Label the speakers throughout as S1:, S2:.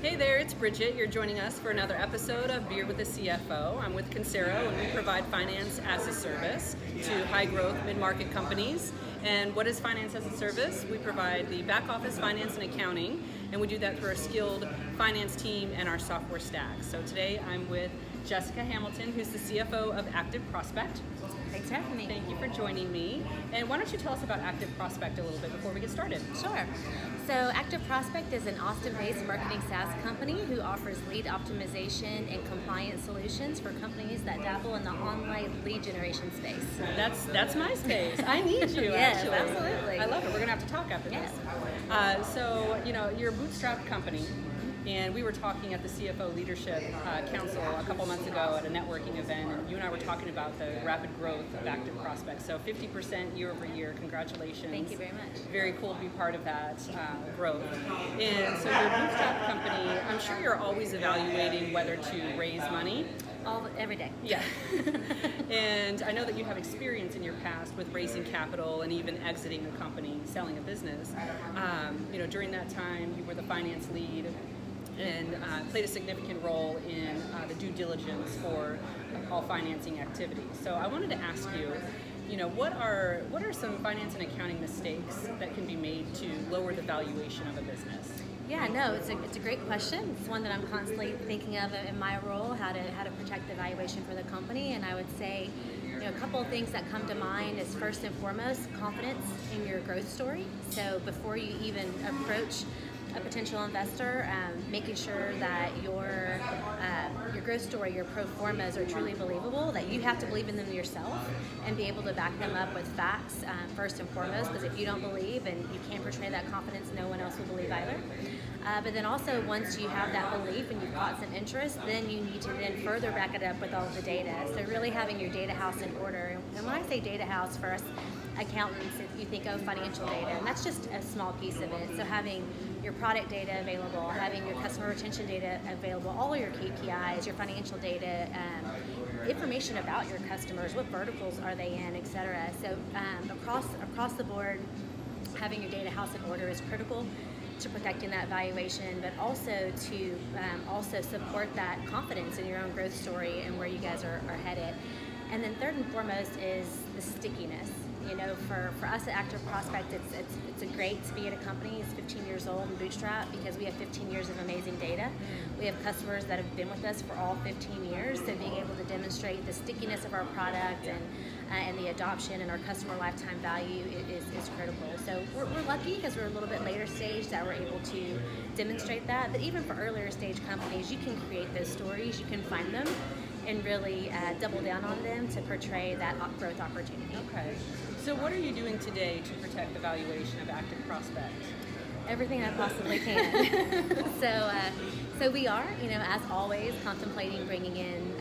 S1: Hey there, it's Bridget. You're joining us for another episode of Beer with the CFO. I'm with Consero, and we provide finance as a service to high-growth mid-market companies. And what is finance as a service? We provide the back-office finance and accounting, and we do that through our skilled finance team and our software stack. So today I'm with Jessica Hamilton, who's the CFO of ActiveProspect.
S2: Thanks for having me.
S1: Thank you for joining me. And why don't you tell us about ActiveProspect a little bit before we get started?
S2: Sure. So ActiveProspect is an Austin-based marketing SaaS company who offers lead optimization and compliance solutions for companies that dabble in the online lead generation space.
S1: That's my space. I need you,
S2: Yes,
S1: actually.
S2: absolutely.
S1: I love it. We're going to have to talk after
S2: Yes.
S1: this. So, you know, you're a bootstrapped company. And we were talking at the CFO Leadership Council a couple months ago at a networking event, and you and I were talking about the rapid growth of ActiveProspect. So 50% year over year, congratulations.
S2: Thank you very much.
S1: Very cool to be part of that growth. And so you're a bootstrap company. I'm sure you're always evaluating whether to raise money.
S2: Every day.
S1: Yeah. And I know that you have experience in your past with raising capital and even exiting a company, selling a business. You know, during that time, you were the finance lead and played a significant role in the due diligence for all financing activities. So I wanted to ask you, you know, what are some finance and accounting mistakes that can be made to lower the valuation of a business?
S2: Yeah, no, it's a great question. It's one that I'm constantly thinking of in my role, how to protect the valuation for the company. And I would say, you know, a couple of things that come to mind is first and foremost, confidence in your growth story. So before you even approach a potential investor, making sure that your growth story, your pro formas are truly believable, that you have to believe in them yourself and be able to back them up with facts first and foremost, because if you don't believe and you can't portray that confidence, no one else will believe either. But then also, once you have that belief and you've got some interest, then you need to then further back it up with all of the data. So really having your data house in order. And when I say data house, for us accountants, if you think of financial data, and that's just a small piece of it. So having your product data available, having your customer retention data available, all your KPIs, your financial data, information about your customers, what verticals are they in, etc. So across the board, having your data house in order is critical to protecting that valuation, but also to also support that confidence in your own growth story and where you guys are headed. And then third and foremost is the stickiness. You know, for us at ActiveProspect, it's great to be at a company that's 15 years old and bootstrap, because we have 15 years of amazing data. We have customers that have been with us for all 15 years, so being able to demonstrate the stickiness of our product and the adoption and our customer lifetime value is critical. So we're lucky because we're a little bit later stage that we're able to demonstrate that. But even for earlier stage companies, you can create those stories, you can find them, and really double down on them to portray that growth opportunity.
S1: Okay. So what are you doing today to protect the valuation of ActiveProspect?
S2: Everything I possibly can. So we are, you know, as always, contemplating bringing in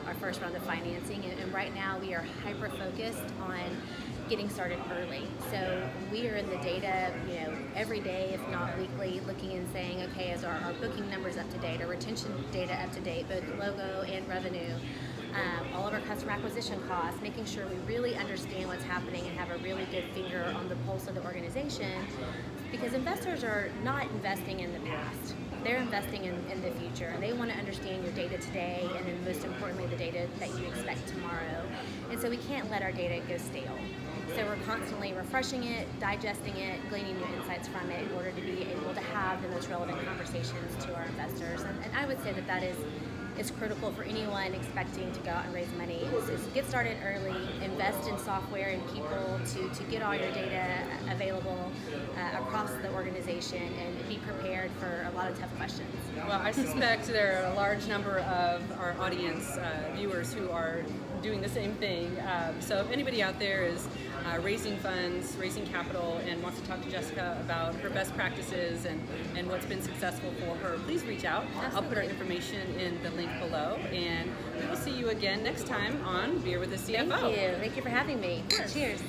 S2: our first round of financing, and right now we are hyper-focused on getting started early. So we are in the data, you know, every day, if not weekly, looking and saying, okay, is our booking numbers up to date, our retention data up to date, both logo and revenue, all of our customer acquisition costs, making sure we really understand what's happening and have a really good finger on the pulse of the organization, because investors are not investing in the past. They're investing in the future, and they want to understand your data today, and then most importantly, the data that you expect tomorrow. And so we can't let our data go stale. So we're constantly refreshing it, digesting it, gleaning new insights from it in order to be able to have the most relevant conversations to our investors. And I would say that is critical for anyone expecting to go out and raise money. Is get started early, invest in software and people to get all your data available across the organization, and be prepared for a lot of tough questions.
S1: Well, I suspect there are a large number of our audience viewers who are doing the same thing. So if anybody out there is raising funds, raising capital, and wants to talk to Jessica about her best practices and what's been successful for her, please reach out.
S2: Absolutely.
S1: I'll put our information in the link below, and we will see you again next time on Beer with the CFO.
S2: Thank you. Thank you for having me.
S1: Cheers.
S2: Cheers.